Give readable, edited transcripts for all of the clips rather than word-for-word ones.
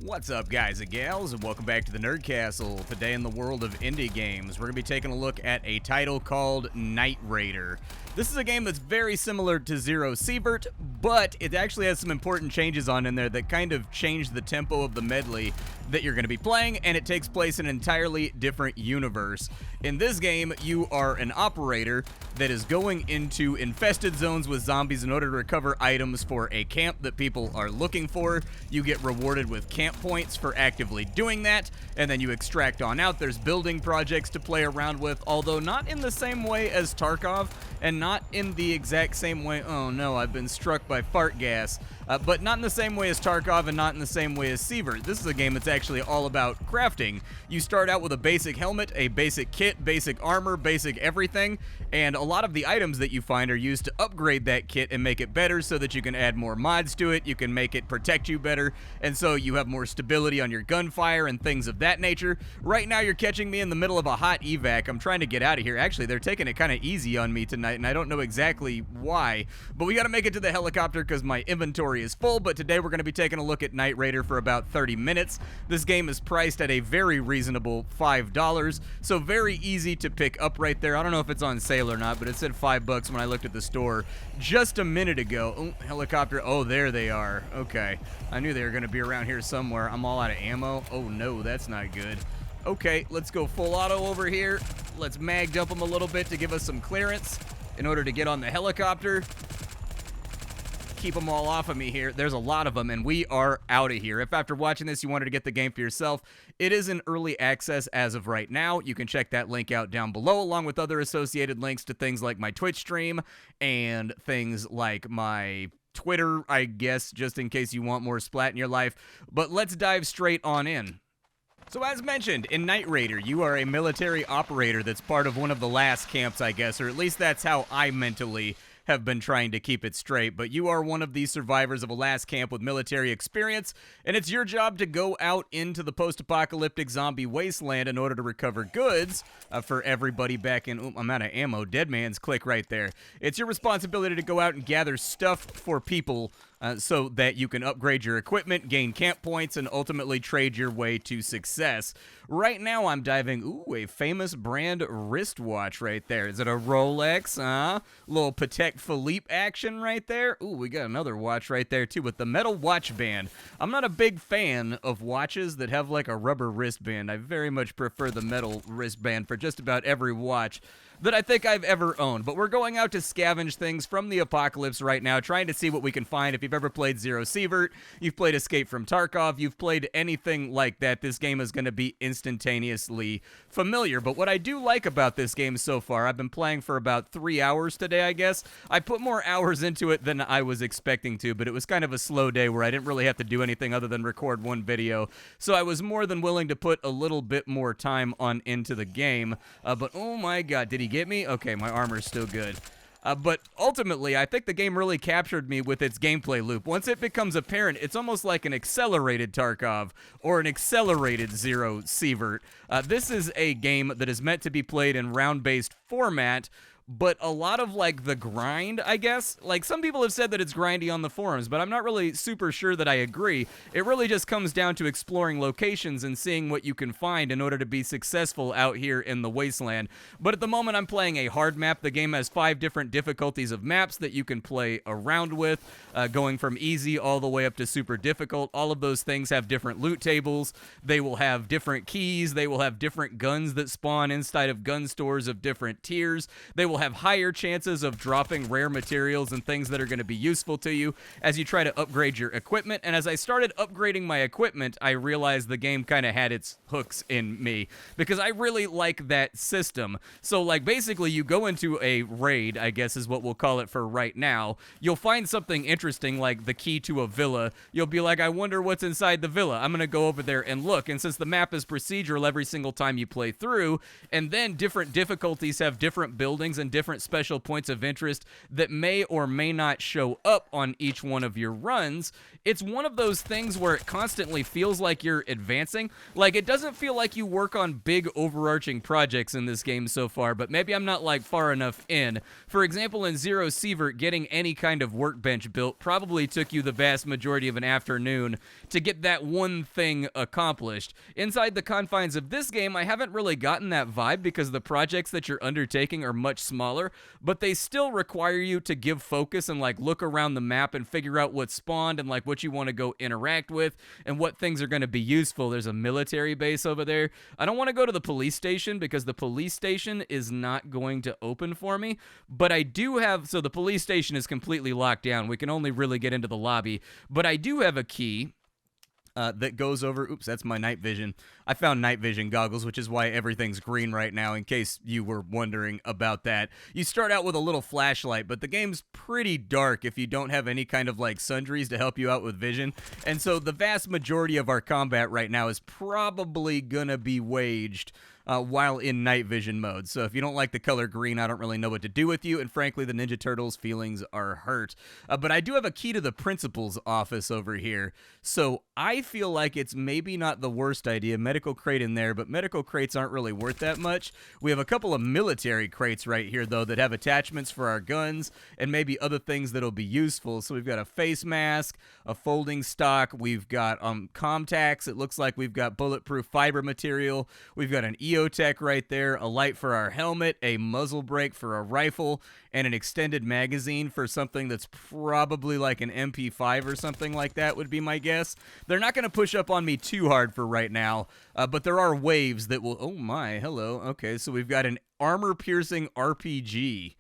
What's up, guys and gals, and welcome back to the Nerd Castle. Today in the world of indie games, we're going to be taking a look at a title called Knight Raider. This is a game that's very similar to Zero Sievert, but it actually has some important changes on in there that kind of change the tempo of the medley that you're going to be playing, and it takes place in an entirely different universe. In this game, you are an operator that is going into infested zones with zombies in order to recover items for a camp that people are looking for. You get rewarded with camp points for actively doing that, and then you extract on out. There's building projects to play around with, although not in the same way as Tarkov, and not in the exact same way. Oh no, I've been struck by fart gas. But not in the same way as Tarkov and not in the same way as Sievert. This is a game that's actually all about crafting. You start out with a basic helmet, a basic kit, basic armor, basic everything, and a lot of the items that you find are used to upgrade that kit and make it better so that you can add more mods to it, you can make it protect you better, and so you have more stability on your gunfire and things of that nature. Right now you're catching me in the middle of a hot evac. I'm trying to get out of here. Actually, they're taking it kind of easy on me tonight, and I don't know exactly why, but we gotta make it to the helicopter because my inventory is full. But today we're going to be taking a look at Knight Raider for about 30 minutes. This game is priced at a very reasonable $5, so very easy to pick up right there. I don't know if it's on sale or not, but it said $5 when I looked at the store just a minute ago. Oh, helicopter. Oh, there they are. Okay, I knew they were going to be around here somewhere. I'm all out of ammo. Oh no, that's not good. Okay, let's go full auto over here. Let's mag dump them a little bit to give us some clearance in order to get on the helicopter. Keep them all off of me here. There's a lot of them, and we are out of here. If after watching this you wanted to get the game for yourself, it is in early access as of right now. You can check that link out down below, along with other associated links to things like my Twitch stream and things like my Twitter, I guess, just in case you want more Splat in your life. But let's dive straight on in. So as mentioned, in Knight Raider, you are a military operator that's part of one of the last camps, I guess, or at least that's how I mentally have been trying to keep it straight, but you are one of these survivors of a last camp with military experience, and it's your job to go out into the post-apocalyptic zombie wasteland in order to recover goods for everybody back in. I'm out of ammo. Dead man's click right there. It's your responsibility to go out and gather stuff for people so that you can upgrade your equipment, gain camp points, and ultimately trade your way to success. Right now, I'm diving, a famous brand wristwatch right there. Is it a Rolex? Little Patek Philippe action right there. Ooh, we got another watch right there, too, with the metal watch band. I'm not a big fan of watches that have, like, a rubber wristband. I very much prefer the metal wristband for just about every watch that I think I've ever owned. But we're going out to scavenge things from the apocalypse right now, trying to see what we can find. If you've ever played Zero Sievert, you've played Escape from Tarkov, you've played anything like that, this game is going to be instantaneously familiar. But what I do like about this game so far, I've been playing for about 3 hours today, I guess. I put more hours into it than I was expecting to, but it was kind of a slow day where I didn't really have to do anything other than record one video. So I was more than willing to put a little bit more time on into the game. But oh my god, did he get me? Okay, my armor's still good. But ultimately, I think the game really captured me with its gameplay loop. Once it becomes apparent, it's almost like an accelerated Tarkov or an accelerated Zero Sievert. This is a game that is meant to be played in round-based format, but a lot of, like, the grind, I guess. Like, some people have said that it's grindy on the forums, but I'm not really super sure that I agree. It really just comes down to exploring locations and seeing what you can find in order to be successful out here in the wasteland. But at the moment, I'm playing a hard map. The game has 5 different difficulties of maps that you can play around with, going from easy all the way up to super difficult. All of those things have different loot tables. They will have different keys. They will have different guns that spawn inside of gun stores of different tiers. They will have higher chances of dropping rare materials and things that are going to be useful to you as you try to upgrade your equipment. And as I started upgrading my equipment, I realized the game kind of had its hooks in me because I really like that system. So, like, basically you go into a raid, I guess is what we'll call it for right now. You'll find something interesting like the key to a villa. You'll be like, I wonder what's inside the villa. I'm going to go over there and look. And since the map is procedural every single time you play through, and then different difficulties have different buildings and and different special points of interest that may or may not show up on each one of your runs, it's one of those things where it constantly feels like you're advancing. Like, it doesn't feel like you work on big overarching projects in this game so far, but maybe I'm not like far enough in. For example, in Zero Sievert, getting any kind of workbench built probably took you the vast majority of an afternoon to get that one thing accomplished. Inside the confines of this game, I haven't really gotten that vibe because the projects that you're undertaking are much smaller, but they still require you to give focus and like look around the map and figure out what spawned and like what you want to go interact with and what things are going to be useful. There's a military base over there. I don't want to go to the police station because the police station is not going to open for me, but I do have, so the police station is completely locked down. We can only really get into the lobby, but I do have a key that goes over, oops, that's my night vision. I found night vision goggles, which is why everything's green right now, in case you were wondering about that. You start out with a little flashlight, but the game's pretty dark if you don't have any kind of like sundries to help you out with vision. And so the vast majority of our combat right now is probably gonna be waged while in night vision mode. So if you don't like the color green, I don't really know what to do with you, and frankly, the Ninja Turtles' feelings are hurt. But I do have a key to the principal's office over here, so I feel like it's maybe not the worst idea. Medical crate in there, but medical crates aren't really worth that much. We have a couple of military crates right here, though, that have attachments for our guns and maybe other things that'll be useful. So we've got a face mask, a folding stock, we've got Comtacs, it looks like we've got bulletproof fiber material, we've got an EOTech right there, a light for our helmet, a muzzle brake for a rifle, and an extended magazine for something that's probably like an MP5 or something like that would be my guess. They're not going to push up on me too hard for right now, but there are waves that will, oh my, hello. Okay, so we've got an armor-piercing RPG.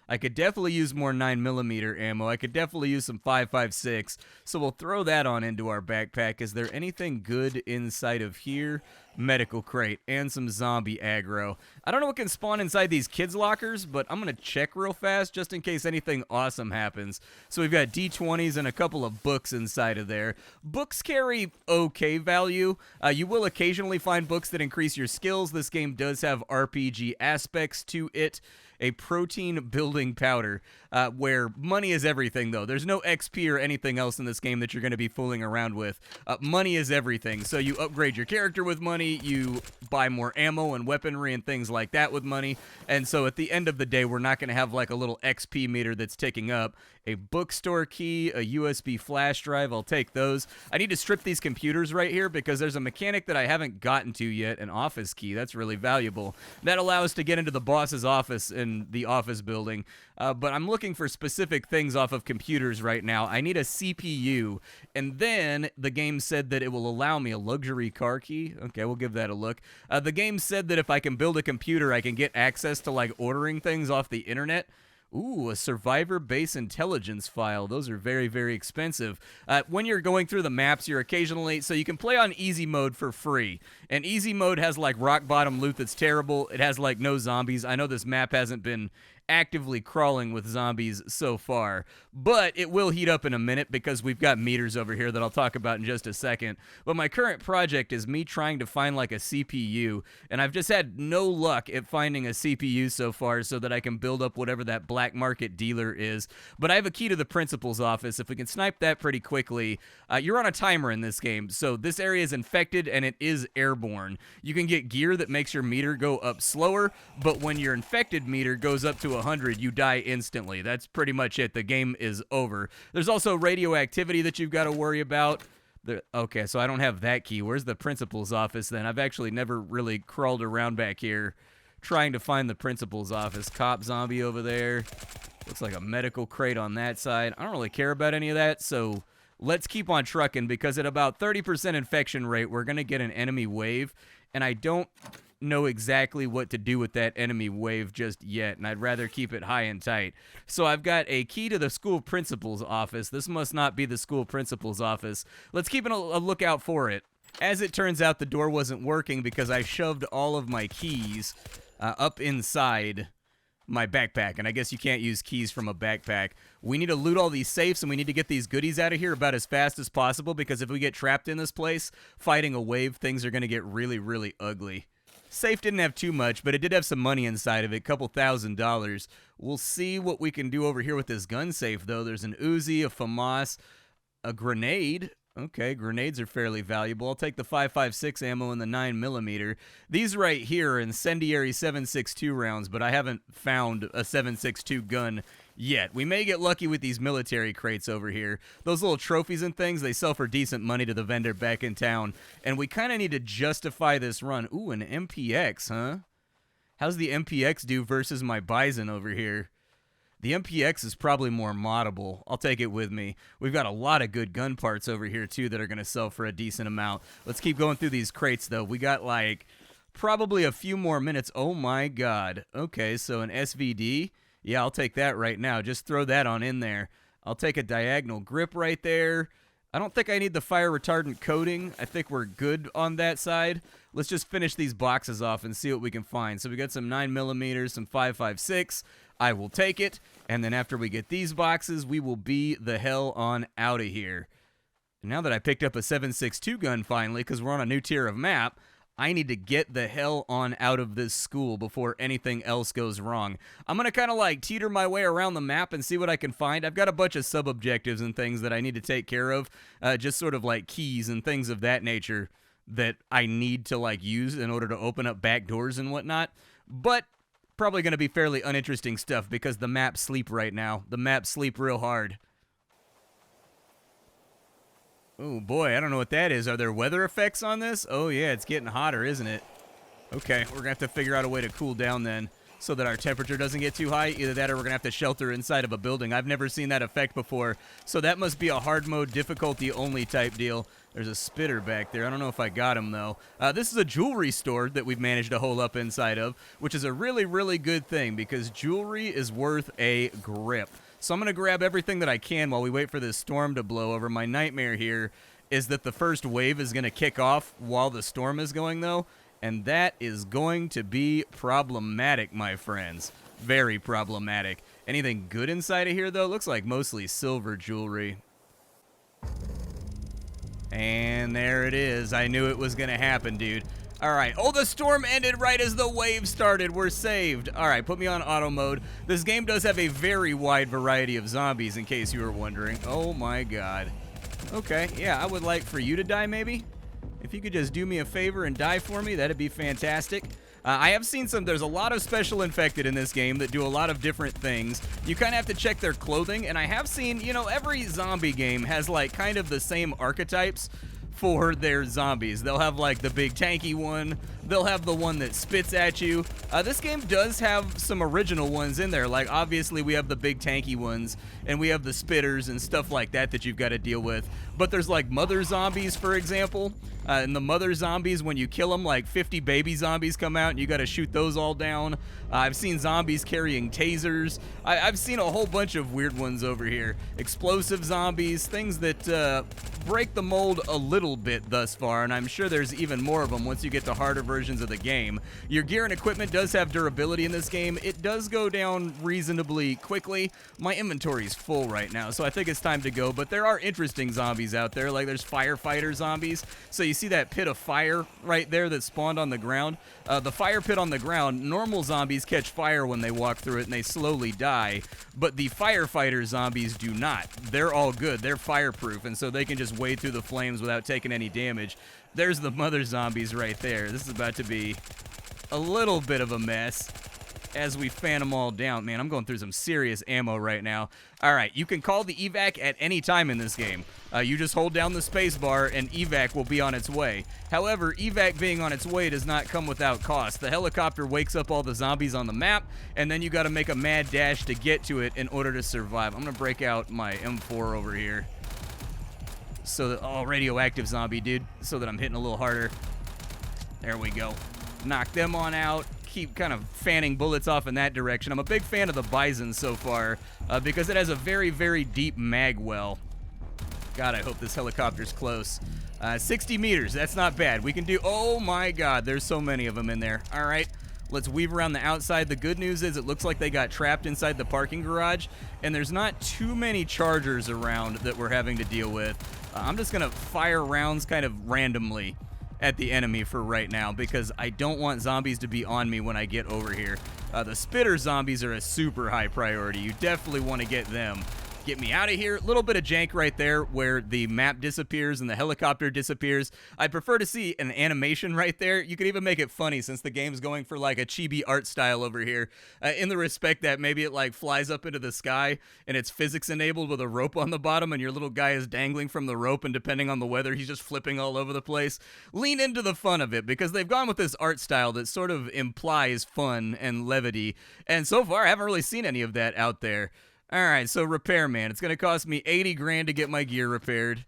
I could definitely use more 9mm ammo. I could definitely use some 5.56, so we'll throw that on into our backpack. Is there anything good inside of here? Medical crate and some zombie aggro. I don't know what can spawn inside these kids' lockers, but I'm going to check real fast just in case anything awesome happens. So we've got D20s and a couple of books inside of there. Books carry okay value. You will occasionally find books that increase your skills. This game does have RPG aspects to it. A protein building powder, where money is everything, though. There's no XP or anything else in this game that you're going to be fooling around with. Money is everything, so you upgrade your character with money, you buy more ammo and weaponry and things like that with money, and so at the end of the day, we're not going to have like a little XP meter that's ticking up. A bookstore key, a USB flash drive, I'll take those. I need to strip these computers right here because there's a mechanic that I haven't gotten to yet, an office key. That's really valuable. That allows us to get into the boss's office in the office building, but I'm looking for specific things off of computers right now. I need a CPU, and then the game said that it will allow me a luxury car key. Okay, we'll give that a look. The game said that if I can build a computer, I can get access to like ordering things off the internet. Ooh, a survivor base intelligence file. Those are very, very expensive. When you're going through the maps, you're occasionally, so you can play on easy mode for free. And easy mode has like rock bottom loot that's terrible. It has like no zombies. I know this map hasn't been actively crawling with zombies so far, but it will heat up in a minute because we've got meters over here that I'll talk about in just a second. But my current project is me trying to find like a CPU, and I've just had no luck at finding a CPU so far so that I can build up whatever that black market dealer is. But I have a key to the principal's office. If we can snipe that pretty quickly, you're on a timer in this game, so this area is infected and it is airborne. You can get gear that makes your meter go up slower, but when your infected meter goes up to 100, you die instantly. That's pretty much it. The game is over. There's also radioactivity that you've got to worry about. Okay, so I don't have that key. Where's the principal's office then? I've actually never really crawled around back here trying to find the principal's office. Cop zombie over there. Looks like a medical crate on that side. I don't really care about any of that, so let's keep on trucking because at about 30% infection rate, we're going to get an enemy wave, and I don't know exactly what to do with that enemy wave just yet, and I'd rather keep it high and tight. So I've got a key to the school principal's office. This must not be the school principal's office. Let's keep a lookout for it. As it turns out, the door wasn't working because I shoved all of my keys up inside my backpack, and I guess you can't use keys from a backpack. We need to loot all these safes, and we need to get these goodies out of here about as fast as possible because if we get trapped in this place fighting a wave, things are going to get really, really ugly. Safe didn't have too much, but it did have some money inside of it, couple $1,000s. We'll see what we can do over here with this gun safe, though. There's an Uzi, a FAMAS, a grenade. Okay, grenades are fairly valuable. I'll take the 5.56 ammo and the 9mm. These right here are incendiary 7.62 rounds, but I haven't found a 7.62 gun yet. We may get lucky with these military crates over here. Those little trophies and things, they sell for decent money to the vendor back in town, and we kind of need to justify this run. Ooh, an MPX, huh? How's the MPX do versus my Bison over here? The MPX is probably more moddable. I'll take it with me. We've got a lot of good gun parts over here, too, that are going to sell for a decent amount. Let's keep going through these crates, though. We got, like, probably a few more minutes. Oh, my God. Okay, so an SVD. Yeah, I'll take that right now. Just throw that on in there. I'll take a diagonal grip right there. I don't think I need the fire retardant coating. I think we're good on that side. Let's just finish these boxes off and see what we can find. So we got some 9mm, some 5.56. I will take it, and then after we get these boxes, we will be the hell on out of here. Now that I picked up a 7.62 gun finally, because we're on a new tier of map, I need to get the hell on out of this school before anything else goes wrong. I'm going to kind of like teeter my way around the map and see what I can find. I've got a bunch of sub-objectives and things that I need to take care of, just sort of like keys and things of that nature that I need to like use in order to open up back doors and whatnot. But probably going to be fairly uninteresting stuff because the maps sleep right now. The maps sleep real hard. Oh boy, I don't know what that is. Are there weather effects on this? Oh yeah, it's getting hotter, isn't it? Okay, we're going to have to figure out a way to cool down then so that our temperature doesn't get too high. Either that or we're going to have to shelter inside of a building. I've never seen that effect before, so that must be a hard mode difficulty only type deal. There's a spitter back there. I don't know if I got him, though. This is a jewelry store that we've managed to hole up inside of, which is a really, really good thing because jewelry is worth a grip. So I'm going to grab everything that I can while we wait for this storm to blow over. My nightmare here is that the first wave is going to kick off while the storm is going, though, and that is going to be problematic, my friends. Very problematic. Anything good inside of here, though? Looks like mostly silver jewelry. And there it is. I knew it was going to happen, dude. All right. Oh, the storm ended right as the wave started. We're saved. All right, put me on auto mode. This game does have a very wide variety of zombies, in case you were wondering. Oh, my God. Okay, yeah, I would like for you to die, maybe. If you could just do me a favor and die for me, that'd be fantastic. I have seen there's a lot of special infected in this game that do a lot of different things. You kind of have to check their clothing, and I have seen, you know, every zombie game has like kind of the same archetypes for their zombies. They'll have like the big tanky one. They'll have the one that spits at you. This game does have some original ones in there. Like obviously we have the big tanky ones and we have the spitters and stuff like that you've got to deal with. But there's like mother zombies, for example. And the mother zombies, when you kill them, like 50 baby zombies come out and you got to shoot those all down. I've seen zombies carrying tasers. I've seen a whole bunch of weird ones over here. Explosive zombies, things that break the mold a little bit thus far, and I'm sure there's even more of them once you get to harder versions of the game. Your gear and equipment does have durability in this game. It does go down reasonably quickly. My inventory's full right now, so I think it's time to go, but there are interesting zombies out there. Like there's firefighter zombies. So you see that pit of fire right there that spawned on the ground? The fire pit on the ground, normal zombies catch fire when they walk through it and they slowly die, but the firefighter zombies do not. They're all good. They're fireproof, and so they can just wade through the flames without taking any damage. There's the mother zombies right there. This is about to be a little bit of a mess as we fan them all down. Man, I'm going through some serious ammo right now. All right, you can call the evac at any time in this game. You just hold down the space bar and evac will be on its way. However, evac being on its way does not come without cost. The helicopter wakes up all the zombies on the map, and then you got to make a mad dash to get to it in order to survive. I'm going to break out my M4 over here. So that, oh, radioactive zombie, dude, so that I'm hitting a little harder. There we go. Knock them on out. Keep kind of fanning bullets off in that direction. I'm a big fan of the Bison so far because it has a very, very deep mag well. God, I hope this helicopter's close. 60 meters, that's not bad. We can do, oh my God, there's so many of them in there. All right, let's weave around the outside. The good news is it looks like they got trapped inside the parking garage, and there's not too many chargers around that we're having to deal with. I'm just gonna fire rounds kind of randomly at the enemy for right now because I don't want zombies to be on me when I get over here. The spitter zombies are a super high priority. You definitely want to get them. Get me out of here. A little bit of jank right there where the map disappears and the helicopter disappears. I prefer to see an animation right there. You could even make it funny since the game's going for like a chibi art style over here, in the respect that maybe it like flies up into the sky and it's physics enabled with a rope on the bottom and your little guy is dangling from the rope, and depending on the weather he's just flipping all over the place. Lean into the fun of it because they've gone with this art style that sort of implies fun and levity, and so far I haven't really seen any of that out there. All right, so repairman. It's going to cost me 80 grand to get my gear repaired.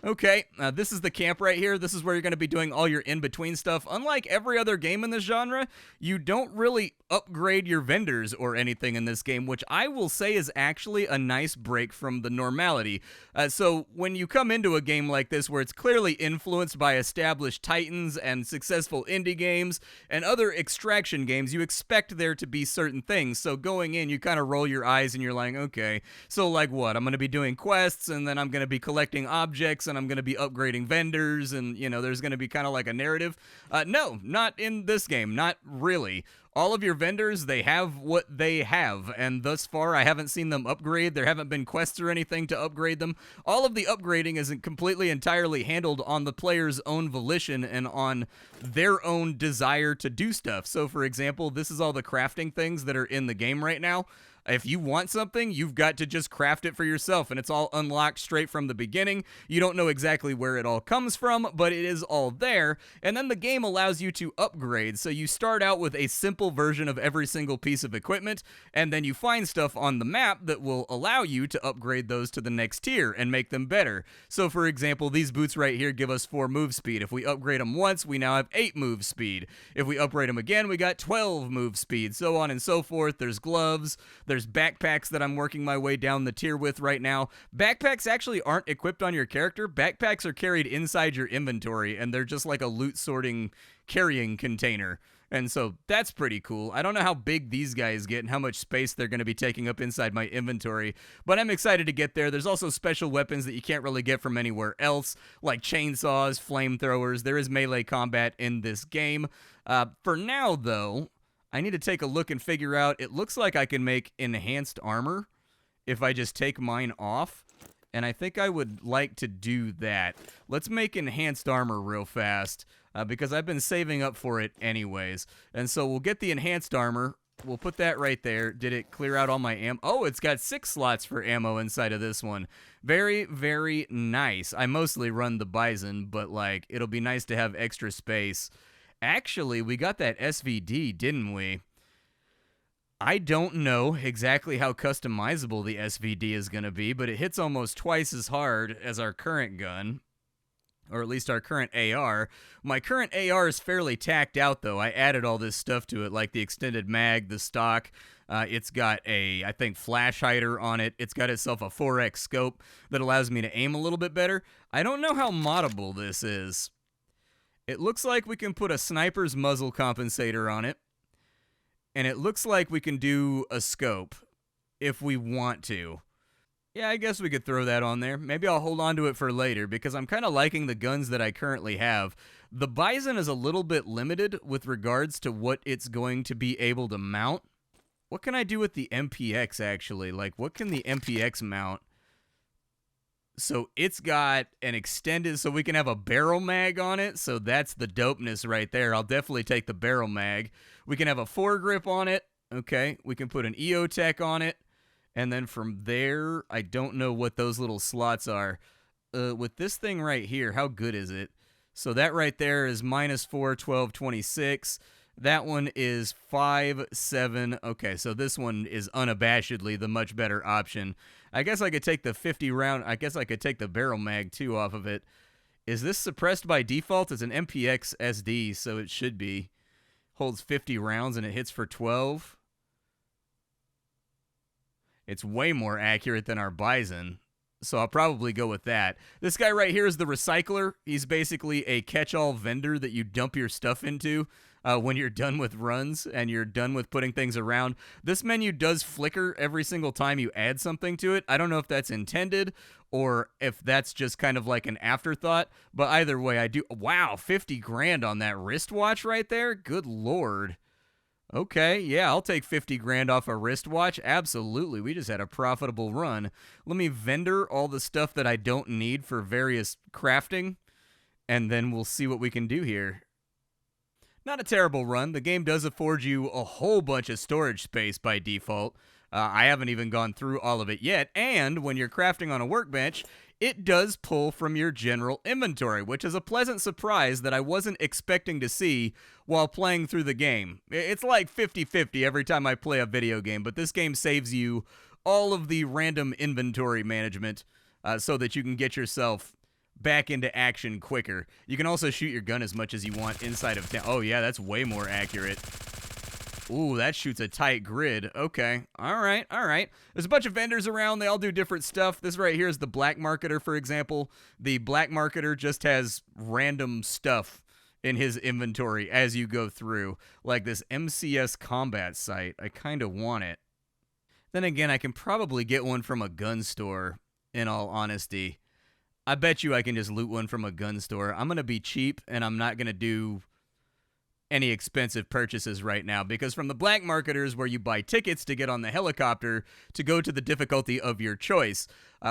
Okay, this is the camp right here. This is where you're going to be doing all your in-between stuff. Unlike every other game in this genre, you don't really upgrade your vendors or anything in this game, which I will say is actually a nice break from the normality. So when you come into a game like this where it's clearly influenced by established titans and successful indie games and other extraction games, you expect there to be certain things. So going in, you kind of roll your eyes and you're like, okay, so like what? I'm going to be doing quests, and then I'm going to be collecting objects, and I'm going to be upgrading vendors, and, you know, there's going to be kind of like a narrative. No, not in this game. Not really. All of your vendors, they have what they have, and thus far I haven't seen them upgrade. There haven't been quests or anything to upgrade them. All of the upgrading isn't completely entirely handled on the player's own volition and on their own desire to do stuff. So for example, this is all the crafting things that are in the game right now. If you want something, you've got to just craft it for yourself, and it's all unlocked straight from the beginning. You don't know exactly where it all comes from, but it is all there, and then the game allows you to upgrade. So you start out with a simple version of every single piece of equipment, and then you find stuff on the map that will allow you to upgrade those to the next tier and make them better. So for example, these boots right here give us 4 move speed. If we upgrade them once, we now have 8 move speed. If we upgrade them again, we got 12 move speed, so on and so forth. There's gloves, there's backpacks that I'm working my way down the tier with right now. Backpacks actually aren't equipped on your character. Backpacks are carried inside your inventory, and they're just like a loot sorting carrying container. And so that's pretty cool. I don't know how big these guys get and how much space they're going to be taking up inside my inventory, but I'm excited to get there. There's also special weapons that you can't really get from anywhere else, like chainsaws, flamethrowers. There is melee combat in this game. For now, though, I need to take a look and figure out, it looks like I can make enhanced armor if I just take mine off, and I think I would like to do that. Let's make enhanced armor real fast, because I've been saving up for it anyways. And so we'll get the enhanced armor. We'll put that right there. Did it clear out all my ammo? Oh, it's got 6 slots for ammo inside of this one. Very, very nice. I mostly run the Bison, but like, it'll be nice to have extra space. Actually, we got that SVD, didn't we? I don't know exactly how customizable the SVD is going to be, but it hits almost twice as hard as our current gun, or at least our current AR. My current AR is fairly tacked out, though. I added all this stuff to it, like the extended mag, the stock. It's got a, I think, flash hider on it. It's got itself a 4x scope that allows me to aim a little bit better. I don't know how moddable this is. It looks like we can put a sniper's muzzle compensator on it. And it looks like we can do a scope if we want to. Yeah, I guess we could throw that on there. Maybe I'll hold on to it for later because I'm kind of liking the guns that I currently have. The Bison is a little bit limited with regards to what it's going to be able to mount. What can I do with the MPX, actually? Like, what can the MPX mount? So it's got an extended, so we can have a barrel mag on it. So that's the dopeness right there. I'll definitely take the barrel mag. We can have a foregrip on it. Okay. We can put an EOTech on it. And then from there, I don't know what those little slots are. With this thing right here, how good is it? So that right there is -4, 12, 26. That one is 5, 7. Okay, so this one is unabashedly the much better option. I guess I could take the 50 round. I guess I could take the barrel mag too off of it. Is this suppressed by default? It's an MPX SD, so it should be. Holds 50 rounds and it hits for 12. It's way more accurate than our Bison. so I'll probably go with that. This guy right here is the recycler. He's basically a catch-all vendor that you dump your stuff into when you're done with runs and you're done with putting things around. This menu does flicker every single time you add something to it. I don't know if that's intended or if that's just kind of like an afterthought, but either way, I do. Wow, 50 grand on that wristwatch right there. Good Lord. Okay, yeah, I'll take 50 grand off a wristwatch. Absolutely. We just had a profitable run. Let me vendor all the stuff that I don't need for various crafting, and then we'll see what we can do here. Not a terrible run. The game does afford you a whole bunch of storage space by default. I haven't even gone through all of it yet, and when you're crafting on a workbench, it does pull from your general inventory, which is a pleasant surprise that I wasn't expecting to see while playing through the game. It's like 50-50 every time I play a video game, but this game saves you all of the random inventory management so that you can get yourself back into action quicker. You can also shoot your gun as much as you want inside of town. Oh yeah, that's way more accurate. Ooh, that shoots a tight grid. Okay. All right. There's a bunch of vendors around. They all do different stuff. This right here is the black marketer, for example. The black marketer just has random stuff in his inventory as you go through, like this MCS combat site. I kind of want it. Then again, I can probably get one from a gun store, in all honesty. I bet you I can just loot one from a gun store. I'm going to be cheap, and I'm not going to do any expensive purchases right now, because from the black marketers where you buy tickets to get on the helicopter to go to the difficulty of your choice,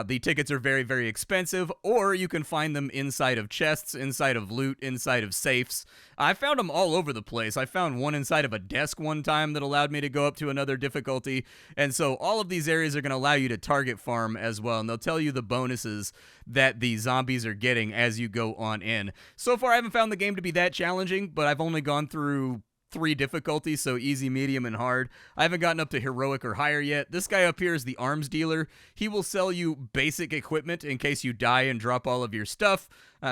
the tickets are very, very expensive, or you can find them inside of chests, inside of loot, inside of safes. I found them all over the place. I found one inside of a desk one time that allowed me to go up to another difficulty, and so all of these areas are going to allow you to target farm as well, and they'll tell you the bonuses that the zombies are getting as you go on in. So far, I haven't found the game to be that challenging, but I've only gone through 3 difficulties, so easy, medium, and hard. I haven't gotten up to heroic or higher yet. This guy up here is the arms dealer. He will sell you basic equipment in case you die and drop all of your stuff,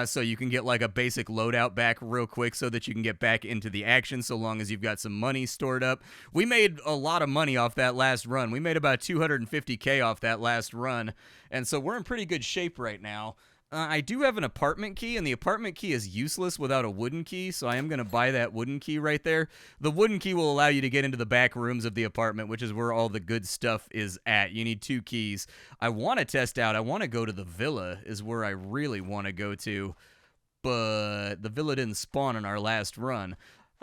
so you can get like a basic loadout back real quick so that you can get back into the action so long as you've got some money stored up. We made a lot of money off that last run. We made about 250K off that last run, and so we're in pretty good shape right now. I do have an apartment key, and the apartment key is useless without a wooden key, so I am going to buy that wooden key right there. The wooden key will allow you to get into the back rooms of the apartment, which is where all the good stuff is at. You need 2 keys. I want to test out. I want to go to the villa is where I really want to go to, but the villa didn't spawn in our last run.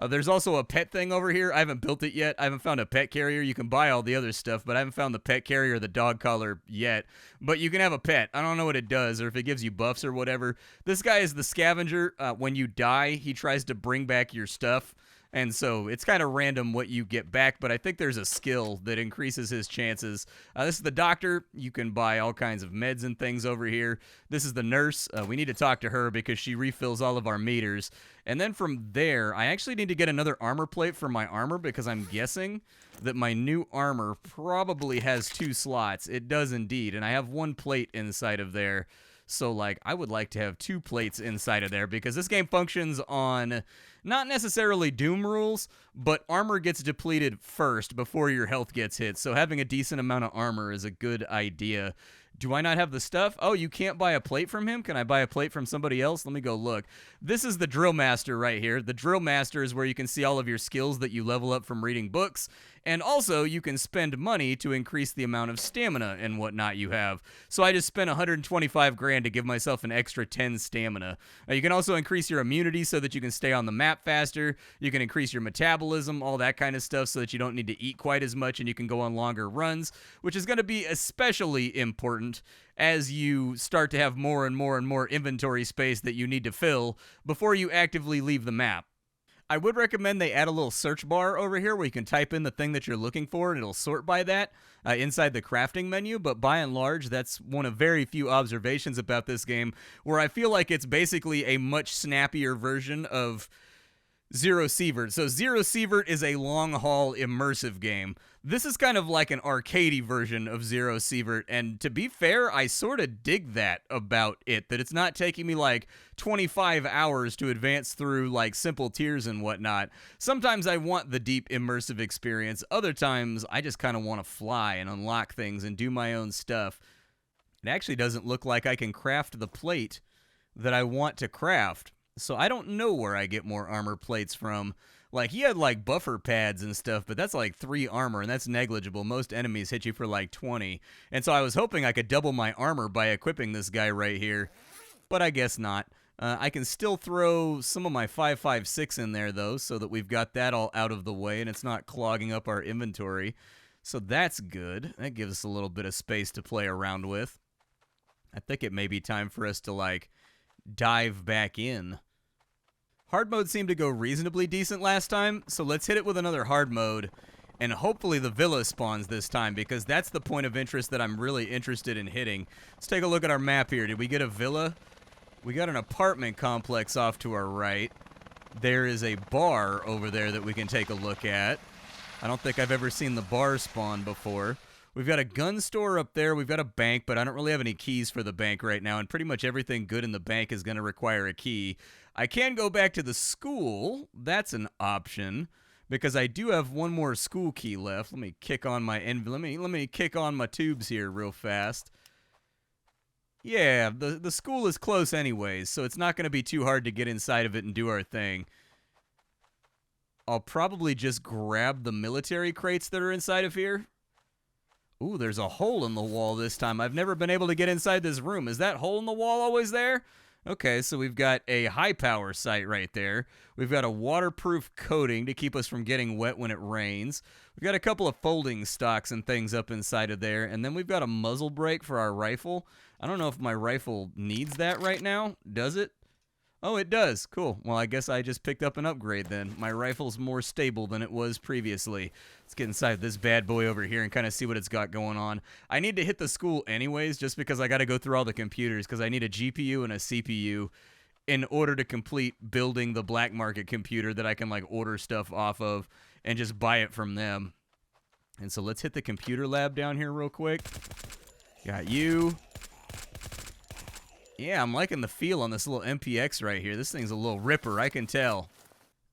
There's also a pet thing over here. I haven't built it yet. I haven't found a pet carrier. You can buy all the other stuff, but I haven't found the pet carrier or the dog collar yet. But you can have a pet. I don't know what it does or if it gives you buffs or whatever. This guy is the scavenger. When you die, he tries to bring back your stuff. And so it's kind of random what you get back, but I think there's a skill that increases his chances. This is the doctor. You can buy all kinds of meds and things over here. This is the nurse. We need to talk to her because she refills all of our meters. And then from there, I actually need to get another armor plate for my armor because I'm guessing that my new armor probably has 2 slots. It does indeed, and I have 1 plate inside of there. So, like, I would like to have 2 plates inside of there because this game functions on not necessarily Doom rules, but armor gets depleted first before your health gets hit. So having a decent amount of armor is a good idea. Do I not have the stuff? Oh, you can't buy a plate from him? Can I buy a plate from somebody else? Let me go look. This is the Drill Master right here. The Drill Master is where you can see all of your skills that you level up from reading books. And also, you can spend money to increase the amount of stamina and whatnot you have. So I just spent 125 grand to give myself an extra 10 stamina. You can also increase your immunity so that you can stay on the map faster. You can increase your metabolism, all that kind of stuff, so that you don't need to eat quite as much and you can go on longer runs, which is going to be especially important as you start to have more and more and more inventory space that you need to fill before you actively leave the map. I would recommend they add a little search bar over here where you can type in the thing that you're looking for and it'll sort by that inside the crafting menu, but by and large, that's one of very few observations about this game where I feel like it's basically a much snappier version of Zero Sievert. So Zero Sievert is a long-haul immersive game. This is kind of like an arcadey version of Zero Sievert, and to be fair, I sort of dig that about it, that it's not taking me like 25 hours to advance through like simple tiers and whatnot. Sometimes I want the deep immersive experience. Other times, I just kind of want to fly and unlock things and do my own stuff. It actually doesn't look like I can craft the plate that I want to craft. So I don't know where I get more armor plates from. Like, he had, like, buffer pads and stuff, but that's, like, 3 armor, and that's negligible. Most enemies hit you for, like, 20. And so I was hoping I could double my armor by equipping this guy right here, but I guess not. I can still throw some of my 5.56 in there, though, so that we've got that all out of the way, and it's not clogging up our inventory. So that's good. That gives us a little bit of space to play around with. I think it may be time for us to, like, dive back in. Hard mode seemed to go reasonably decent last time, so let's hit it with another hard mode, and hopefully the villa spawns this time, because that's the point of interest that I'm really interested in hitting. Let's take a look at our map here. Did we get a villa? We got an apartment complex off to our right. There is a bar over there that we can take a look at. I don't think I've ever seen the bar spawn before. We've got a gun store up there. We've got a bank, but I don't really have any keys for the bank right now, and pretty much everything good in the bank is going to require a key. I can go back to the school. That's an option, because I do have one more school key left. Let me kick on my let me kick on my tubes here real fast. Yeah, the school is close anyways, so it's not going to be too hard to get inside of it and do our thing. I'll probably just grab the military crates that are inside of here. Ooh, there's a hole in the wall this time. I've never been able to get inside this room. Is that hole in the wall always there? Okay, so we've got a high power site right there. We've got a waterproof coating to keep us from getting wet when it rains. We've got a couple of folding stocks and things up inside of there. And then we've got a muzzle brake for our rifle. I don't know if my rifle needs that right now. Does it? Oh, it does. Cool. Well, I guess I just picked up an upgrade then. My rifle's more stable than it was previously. Let's get inside this bad boy over here and kind of see what it's got going on. I need to hit the school anyways, just because I got to go through all the computers, because I need a GPU and a CPU in order to complete building the black market computer that I can, like, order stuff off of and just buy it from them. And so let's hit the computer lab down here real quick. Got you. Yeah, I'm liking the feel on this little MPX right here. This thing's a little ripper, I can tell.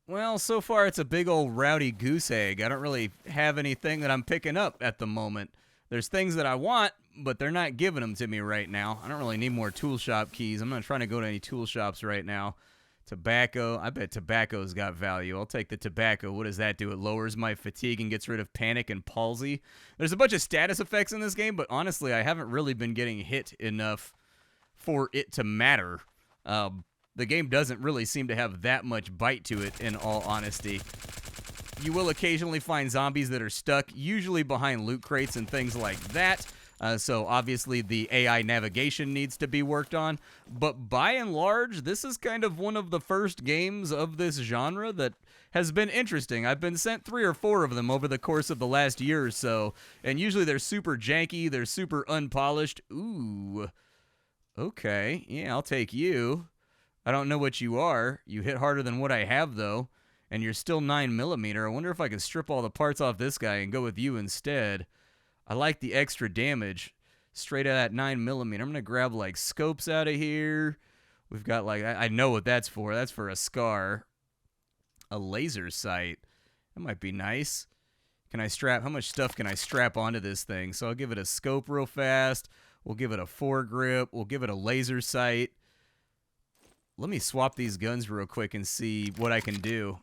Well, so far it's a big old rowdy goose egg. I don't really have anything that I'm picking up at the moment. There's things that I want, but they're not giving them to me right now. I don't really need more tool shop keys. I'm not trying to go to any tool shops right now. Tobacco. I bet tobacco's got value. I'll take the tobacco. What does that do? It lowers my fatigue and gets rid of panic and palsy. There's a bunch of status effects in this game, but honestly, I haven't really been getting hit enough for it to matter. The game doesn't really seem to have that much bite to it, in all honesty. You will occasionally find zombies that are stuck, usually behind loot crates and things like that. So obviously the AI navigation needs to be worked on. But by and large, this is kind of one of the first games of this genre that has been interesting. I've been sent 3 or 4 of them over the course of the last year or so. And usually they're super janky, they're super unpolished. Ooh. Okay, yeah, I'll take you. I don't know what you are. You hit harder than what I have, though. And you're still 9mm. I wonder if I can strip all the parts off this guy and go with you instead. I like the extra damage. Straight out at 9mm. I'm going to grab, like, scopes out of here. We've got, like, I know what that's for. That's for a scar. A laser sight. That might be nice. Can I strap? How much stuff can I strap onto this thing? So I'll give it a scope real fast. We'll give it a foregrip. We'll give it a laser sight. Let me swap these guns real quick and see what I can do.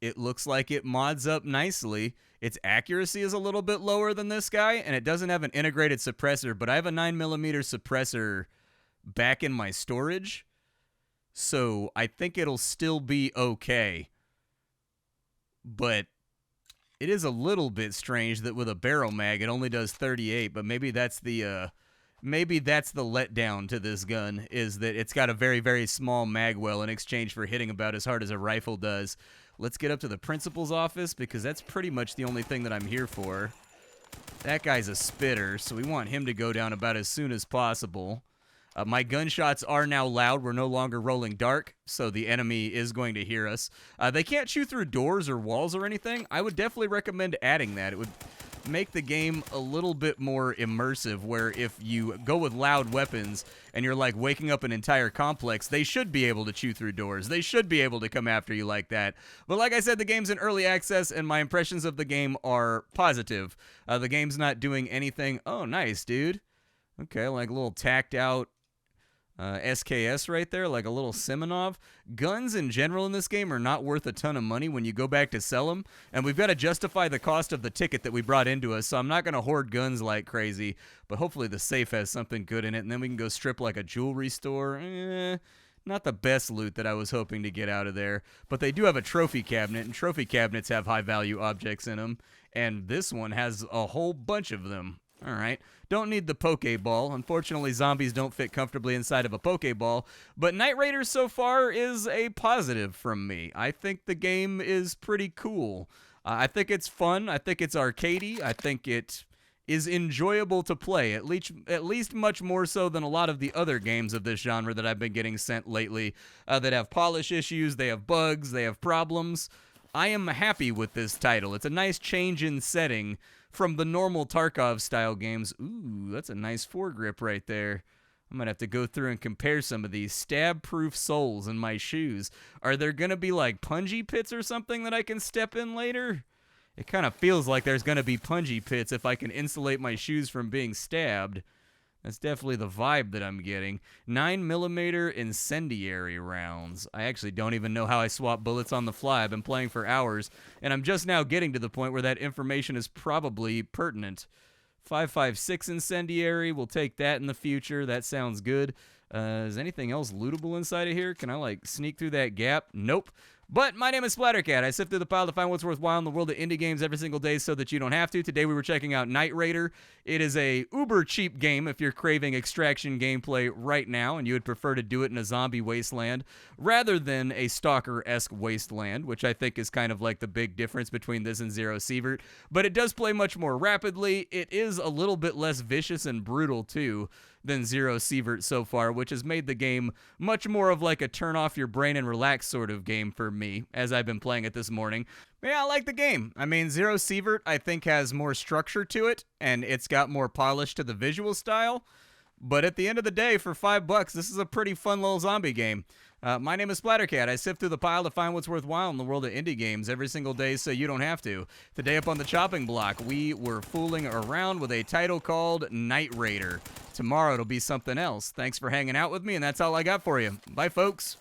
It looks like it mods up nicely. Its accuracy is a little bit lower than this guy, and it doesn't have an integrated suppressor, but I have a 9mm suppressor back in my storage, so I think it'll still be okay. But it is a little bit strange that with a barrel mag it only does 38, but maybe that's the letdown to this gun, is that it's got a very, very small mag well in exchange for hitting about as hard as a rifle does. Let's get up to the principal's office, because that's pretty much the only thing that I'm here for. That guy's a spitter, so we want him to go down about as soon as possible. My gunshots are now loud. We're no longer rolling dark, so the enemy is going to hear us. They can't shoot through doors or walls or anything. I would definitely recommend adding that. It would make the game a little bit more immersive, where if you go with loud weapons and you're like waking up an entire complex, they should be able to chew through doors. They should be able to come after you like that. But like I said, the game's in early access, and my impressions of the game are positive. The game's not doing anything. Oh, nice, dude. Okay, like a little tacked out SKS right there, like a little Simonov. Guns in general in this game are not worth a ton of money when you go back to sell them, and we've got to justify the cost of the ticket that we brought into us, so I'm not going to hoard guns like crazy, but hopefully the safe has something good in it, and then we can go strip like a jewelry store. Not the best loot that I was hoping to get out of there, but they do have a trophy cabinet, and trophy cabinets have high-value objects in them, and this one has a whole bunch of them. All right. Don't need the Pokeball. Unfortunately, zombies don't fit comfortably inside of a Pokeball. But Night Raiders so far is a positive from me. I think the game is pretty cool. I think it's fun. I think it's arcadey. I think it is enjoyable to play, at least much more so than a lot of the other games of this genre that I've been getting sent lately that have polish issues, they have bugs, they have problems. I am happy with this title. It's a nice change in setting from the normal Tarkov-style games. Ooh, that's a nice foregrip right there. I'm going to have to go through and compare some of these stab-proof soles in my shoes. Are there going to be, like, punji pits or something that I can step in later? It kind of feels like there's going to be punji pits if I can insulate my shoes from being stabbed. That's definitely the vibe that I'm getting. 9mm incendiary rounds. I actually don't even know how I swap bullets on the fly. I've been playing for hours, and I'm just now getting to the point where that information is probably pertinent. 5.56 incendiary. We'll take that in the future. That sounds good. Is anything else lootable inside of here? Can I, like, sneak through that gap? Nope. But my name is Splattercat. I sift through the pile to find what's worthwhile in the world of indie games every single day so that you don't have to. Today we were checking out Night Raider. It is a uber cheap game if you're craving extraction gameplay right now and you would prefer to do it in a zombie wasteland rather than a stalker-esque wasteland, which I think is kind of like the big difference between this and Zero Sievert. But it does play much more rapidly. It is a little bit less vicious and brutal too than Zero Sievert so far, which has made the game much more of like a turn off your brain and relax sort of game for me as I've been playing it this morning. But yeah, I like the game. I mean, Zero Sievert I think has more structure to it and it's got more polish to the visual style. But at the end of the day, for $5, this is a pretty fun little zombie game. My name is Splattercat. I sift through the pile to find what's worthwhile in the world of indie games every single day so you don't have to. Today up on the chopping block, we were fooling around with a title called Night Raider. Tomorrow it'll be something else. Thanks for hanging out with me, and that's all I got for you. Bye, folks.